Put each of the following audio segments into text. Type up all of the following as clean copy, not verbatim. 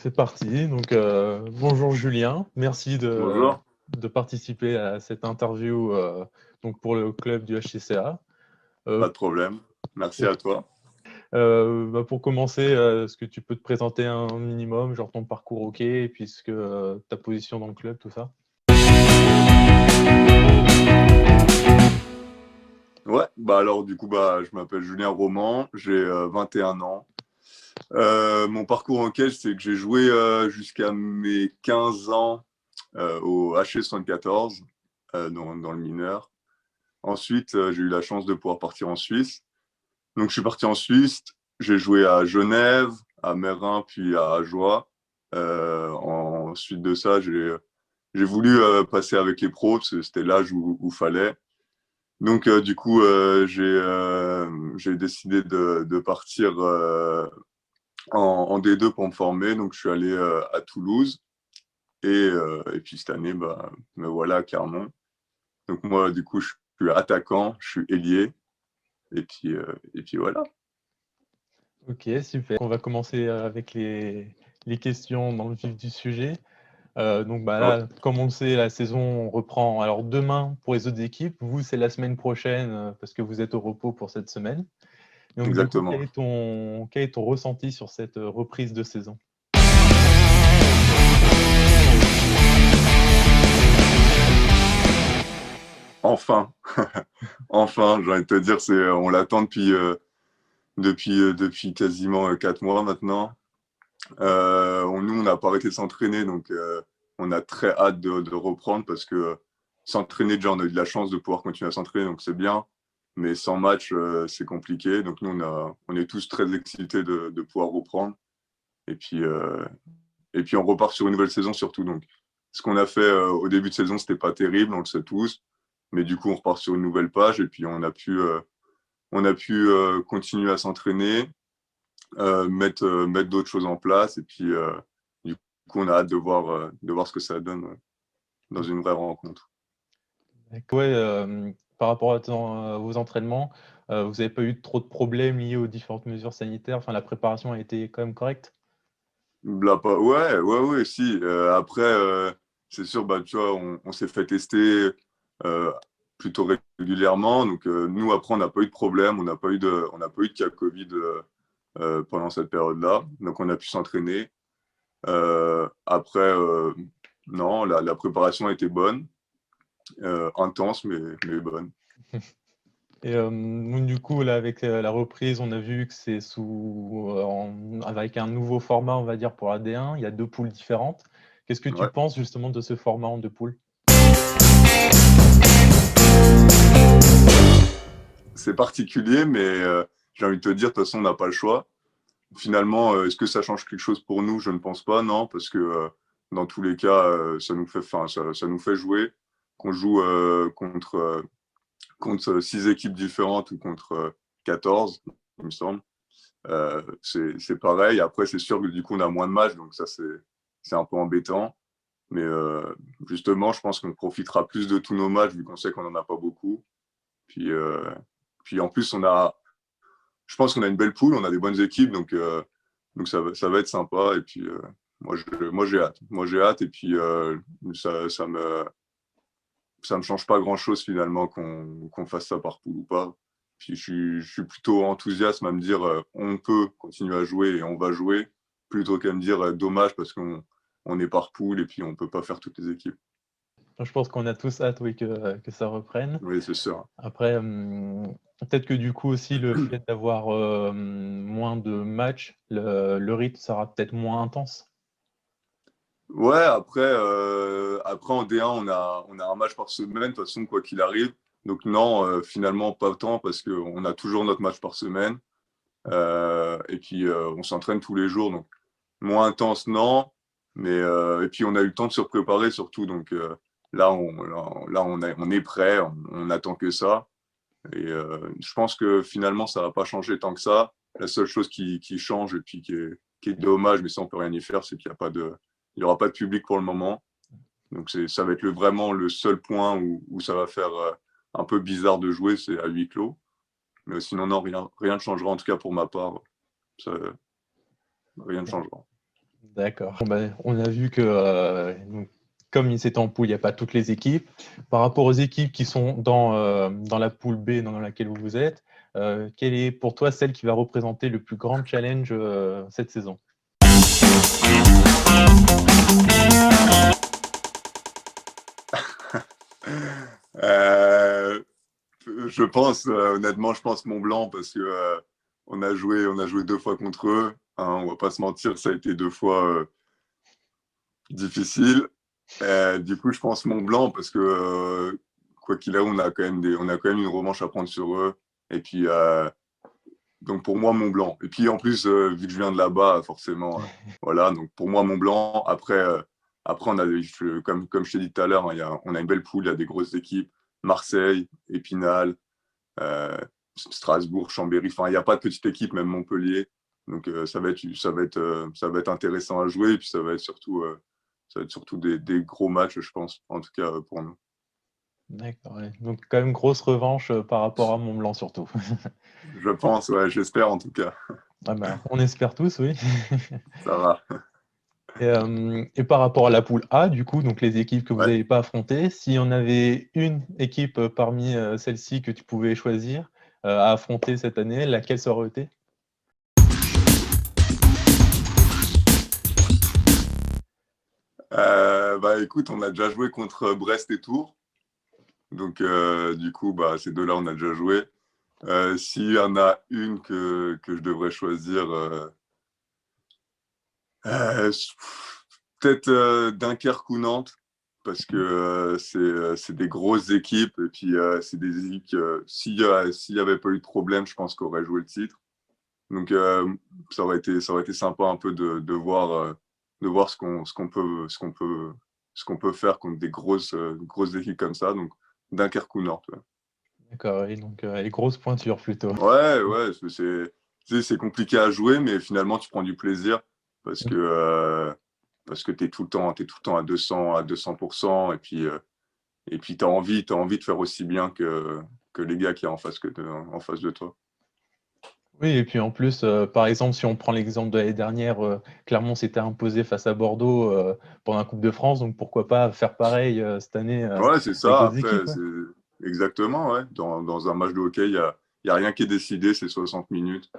c'est parti. Donc, bonjour Julien, merci Bonjour, de participer à cette interview donc pour le club du HCCA. pas Euh, de problème. Merci pour, à toi. pour commencer, est-ce que tu peux te présenter un minimum, genre ton parcours hockey, et puis ta position dans le club, tout ça? Ouais, alors du coup, je m'appelle Julien Roman, j'ai 21 ans. Mon parcours en hockey, c'est que j'ai joué jusqu'à mes 15 ans au HC74 dans le mineur. Ensuite, j'ai eu la chance de pouvoir partir en Suisse. Donc, je suis parti en Suisse, j'ai joué à Genève, à Meyrin, puis à Ajoie. Ensuite de ça, j'ai voulu passer avec les pros, parce que c'était l'âge où fallait. Donc, du coup, j'ai décidé de partir en D2 pour me former. Donc, je suis allé à Toulouse. Et puis, cette année, me voilà à Clermont. Donc, moi, du coup, je suis attaquant, je suis ailier. Et puis voilà. Ok, super. On va commencer avec les questions dans le vif du sujet. Donc Ouais, là, comme on le sait, la saison reprend alors demain pour les autres équipes. Vous, c'est la semaine prochaine parce que vous êtes au repos pour cette semaine. Donc du coup, exactement. quel est ton ressenti sur cette reprise de saison? Enfin, enfin, j'ai envie de te dire, on l'attend depuis quasiment 4 mois maintenant. Nous, on n'a pas arrêté de s'entraîner, donc on a très hâte de reprendre parce que s'entraîner, déjà, on a eu de la chance de pouvoir continuer à s'entraîner, donc c'est bien. Mais sans match, c'est compliqué. Donc nous, on est tous très excités de pouvoir reprendre. Et puis, euh, et puis, on repart sur une nouvelle saison surtout. Donc, ce qu'on a fait au début de saison, c'était pas terrible, on le sait tous. Mais du coup, on repart sur une nouvelle page et puis on a pu continuer à s'entraîner, mettre d'autres choses en place. Et puis, du coup, on a hâte de voir ce que ça donne dans une vraie rencontre. Ouais, par rapport vos entraînements, vous n'avez pas eu trop de problèmes liés aux différentes mesures sanitaires? Enfin, la préparation a été quand même correcte? Ouais, ouais, ouais, si. Après, c'est sûr, tu vois, on s'est fait tester euh, plutôt régulièrement. Donc, nous, après, on n'a pas eu de problème. On n'a pas eu de cas Covid pendant cette période-là. Donc, on a pu s'entraîner. Après, non, la préparation a été bonne, intense, mais bonne. Et donc, du coup, là, avec la reprise, on a vu que c'est avec un nouveau format, on va dire, pour la D1. Il y a deux poules différentes. Qu'est-ce que tu Ouais. penses justement de ce format en deux poules? C'est particulier, mais j'ai envie de te dire, de toute façon, on n'a pas le choix. Finalement, est-ce que ça change quelque chose pour nous? Je ne pense pas, non, parce que dans tous les cas, ça nous fait jouer. Qu'on joue contre 6 équipes différentes ou contre 14, il me semble. C'est pareil. Après, c'est sûr que du coup, on a moins de matchs, donc ça, c'est un peu embêtant. Mais justement, je pense qu'on profitera plus de tous nos matchs, vu qu'on sait qu'on n'en a pas beaucoup. Puis, euh, puis en plus, je pense qu'on a une belle poule, on a des bonnes équipes, donc ça va être sympa. Et puis, moi, j'ai hâte. Moi, j'ai hâte. Et puis, ça me change pas grand-chose finalement qu'on fasse ça par poule ou pas. Puis, je suis plutôt enthousiaste à me dire on peut continuer à jouer et on va jouer, plutôt qu'à me dire dommage parce qu'on est par poule et puis on peut pas faire toutes les équipes. Je pense qu'on a tous hâte, oui, que ça reprenne. Oui, c'est sûr. Après, peut-être que du coup aussi, le fait d'avoir moins de matchs, le rythme sera peut-être moins intense. Ouais, après en D1, on a un match par semaine, de toute façon, quoi qu'il arrive. Donc non, finalement, pas tant, parce qu'on a toujours notre match par semaine. Et puis, on s'entraîne tous les jours, donc moins intense, non. Et puis, on a eu le temps de se préparer, surtout. Donc là, on est prêt, on attend que ça. Et je pense que finalement, ça va pas changer tant que ça. La seule chose qui change et puis qui est dommage, mais ça, on peut rien y faire, c'est qu'il y aura pas de public pour le moment. Donc ça va être vraiment le seul point où ça va faire un peu bizarre de jouer, c'est à huis clos. Mais sinon, non, rien ne changera, en tout cas pour ma part. Ça, rien ne changera. D'accord. Bon, ben, on a vu que donc, comme c'était en poule, il n'y a pas toutes les équipes. Par rapport aux équipes qui sont dans la poule B dans laquelle vous êtes, quelle est pour toi celle qui va représenter le plus grand challenge cette saison? Euh, je pense, honnêtement, je pense Mont-Blanc parce que on a joué 2 fois contre eux. Hein, on va pas se mentir, ça a été 2 fois difficile. Du coup, je pense Mont-Blanc parce que quoi qu'il a, on a quand même une revanche à prendre sur eux. Et puis, donc pour moi, Mont-Blanc. Et puis en plus, vu que je viens de là-bas, forcément, voilà. Donc pour moi, Mont-Blanc. Après comme je t'ai dit tout à l'heure, hein, on a une belle poule, il y a des grosses équipes. Marseille, Épinal, euh, Strasbourg, Chambéry. Enfin, il n'y a pas de petite équipe, même Montpellier. Donc ça va être intéressant à jouer. Et puis ça va être surtout des gros matchs, je pense, en tout cas pour nous. D'accord, ouais. Donc quand même grosse revanche par rapport à Mont-Blanc surtout. Je pense, ouais, j'espère en tout cas. Ah ben, on espère tous, oui. Ça va. Et par rapport à la poule A, du coup, donc les équipes que vous Ouais. n'avez pas affrontées, s'il y en avait une équipe parmi celles-ci que tu pouvais choisir à affronter cette année, laquelle ça aurait été? Bah écoute, on a déjà joué contre Brest et Tours. Donc du coup, bah, ces deux-là, on a déjà joué. S'il y en a une que je devrais choisir, euh, peut-être Dunkerque ou Nantes, parce que c'est des grosses équipes. Et puis c'est des équipes que s'il y avait pas eu de problème, je pense qu'on aurait joué le titre. Donc ça aurait été sympa un peu de voir ce qu'on peut faire contre des grosses équipes comme ça. Donc Dunkerque ou Nantes. Ouais, D'accord, et donc les grosses pointures plutôt. ouais, tu sais, c'est compliqué à jouer, mais finalement tu prends du plaisir parce que parce que t'es tout le temps à 200%, et puis t'as envie de faire aussi bien que les gars qui sont en face de toi. Oui, et puis en plus, par exemple, si on prend l'exemple de l'année dernière, Clermont s'était imposé face à Bordeaux pendant la Coupe de France, donc pourquoi pas faire pareil cette année Ouais, c'est avec ça. d'autres Après, équipes, ouais. c'est exactement, ouais. Dans un match de hockey, il y a rien qui est décidé, c'est 60 minutes.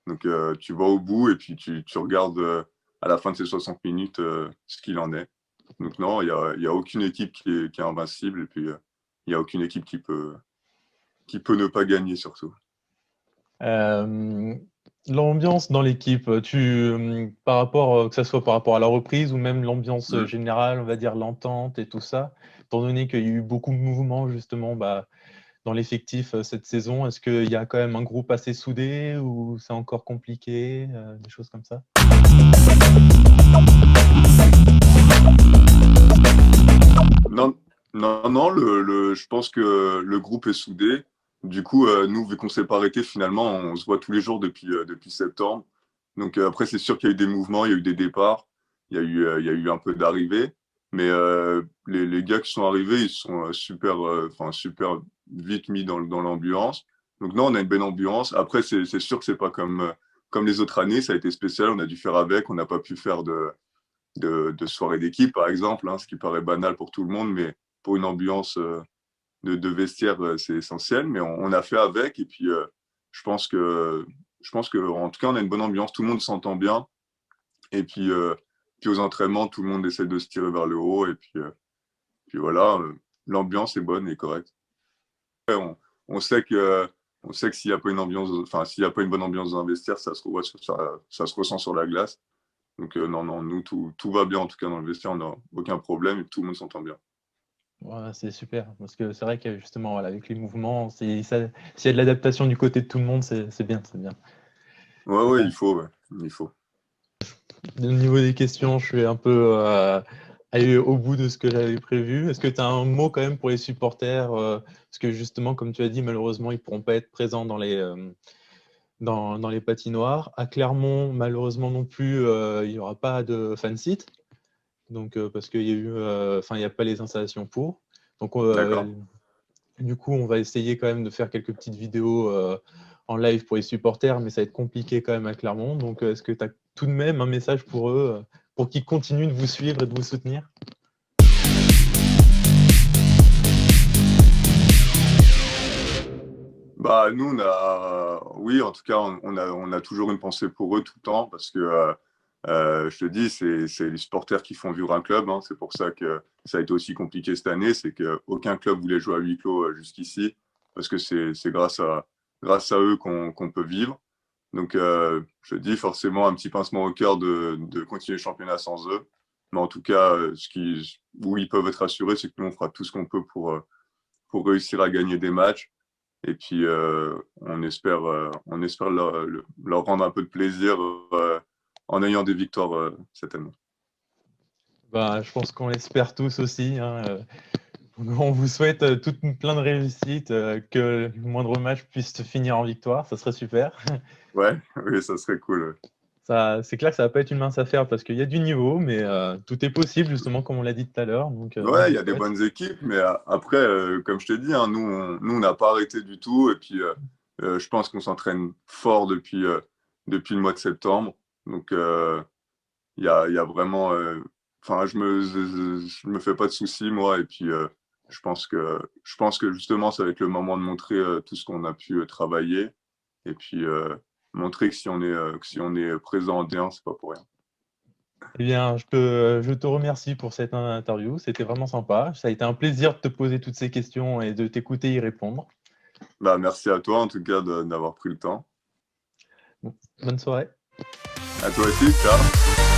Donc, tu vas au bout et puis tu regardes à la fin de ces 60 minutes ce qu'il en est. Donc, non, il y a aucune équipe qui est invincible, et puis il y a aucune équipe qui peut ne pas gagner, surtout. Euh, L'ambiance dans l'équipe, par rapport, que ce soit par rapport à la reprise ou même l'ambiance Mm. générale, on va dire l'entente et tout ça, étant donné qu'il y a eu beaucoup de mouvements justement dans l'effectif cette saison, est-ce qu'il y a quand même un groupe assez soudé ou c'est encore compliqué, des choses comme ça? Non, non, je pense que le groupe est soudé. Du coup, nous, vu qu'on s'est pas arrêté, finalement, on se voit tous les jours depuis septembre. Donc après, c'est sûr qu'il y a eu des mouvements, il y a eu des départs, il y a eu un peu d'arrivées. Mais les gars qui sont arrivés, ils sont super vite mis dans l'ambiance. Donc non, on a une belle ambiance. Après, c'est sûr que c'est pas comme les autres années. Ça a été spécial, on a dû faire avec. On n'a pas pu faire de soirée d'équipe, par exemple, hein, ce qui paraît banal pour tout le monde, mais pour une ambiance de vestiaire, c'est essentiel. Mais on a fait avec, et puis je pense que, en tout cas, on a une bonne ambiance, tout le monde s'entend bien, et puis aux entraînements, tout le monde essaie de se tirer vers le haut, et puis voilà, l'ambiance est bonne et correcte. On sait que s'il n'y a pas une ambiance, enfin, s'il n'y a pas une bonne ambiance dans un vestiaire, ça se ressent sur la glace. Donc, non, non, nous, tout va bien, en tout cas, dans le vestiaire, on n'a aucun problème et tout le monde s'entend bien. Ouais, c'est super, parce que c'est vrai que justement, voilà, avec les mouvements, s'il y a de l'adaptation du côté de tout le monde, c'est bien, c'est bien. Ouais, ouais, il faut, ouais, il faut. Au niveau des questions, je suis un peu allé au bout de ce que j'avais prévu. Est-ce que tu as un mot quand même pour les supporters parce que justement, comme tu as dit, malheureusement, ils ne pourront pas être présents dans les patinoires. À Clermont, malheureusement non plus, il n'y aura pas de fan site. Donc, parce qu'il y a eu, enfin, il n'y a pas les installations pour. Donc, D'accord. du coup, on va essayer quand même de faire quelques petites vidéos en live pour les supporters, mais ça va être compliqué quand même à Clermont. Donc, est-ce que tu as tout de même un message pour eux pour qu'ils continuent de vous suivre et de vous soutenir? Bah, nous, oui, en tout cas, on a toujours une pensée pour eux tout le temps parce que, je te dis, c'est les supporters qui font vivre un club, hein. C'est pour ça que ça a été aussi compliqué cette année, c'est qu'aucun club voulait jouer à huis clos jusqu'ici parce que c'est grâce à eux qu'on peut vivre. Donc, je te dis forcément un petit pincement au cœur de continuer le championnat sans eux. Mais en tout cas, où ils peuvent être assurés, c'est que nous, on fera tout ce qu'on peut pour réussir à gagner des matchs. Et puis, on espère leur rendre un peu de plaisir en ayant des victoires cette année. Bah, je pense qu'on l'espère tous aussi, hein. On vous souhaite plein de réussites, que le moindre match puisse se finir en victoire, ça serait super. Ouais, oui, ça serait cool. C'est clair que ça va pas être une mince affaire parce qu'il y a du niveau, mais tout est possible, justement, comme on l'a dit tout à l'heure. Donc, Ouais, il y a des bonnes équipes, mais après, comme je t'ai dit, hein, nous, on n'a pas arrêté du tout. Et puis, je pense qu'on s'entraîne fort depuis le mois de septembre. Donc, il y a vraiment. Enfin, je me fais pas de soucis, moi. Et puis, je pense que justement, ça va être le moment de montrer tout ce qu'on a pu travailler. Et puis, montrer que si on est présent en D1, c'est pas pour rien. Eh bien, je te remercie pour cette interview, c'était vraiment sympa. Ça a été un plaisir de te poser toutes ces questions et de t'écouter y répondre. Bah, merci à toi, en tout cas, d'avoir pris le temps. Bonne soirée. À toi aussi, ciao.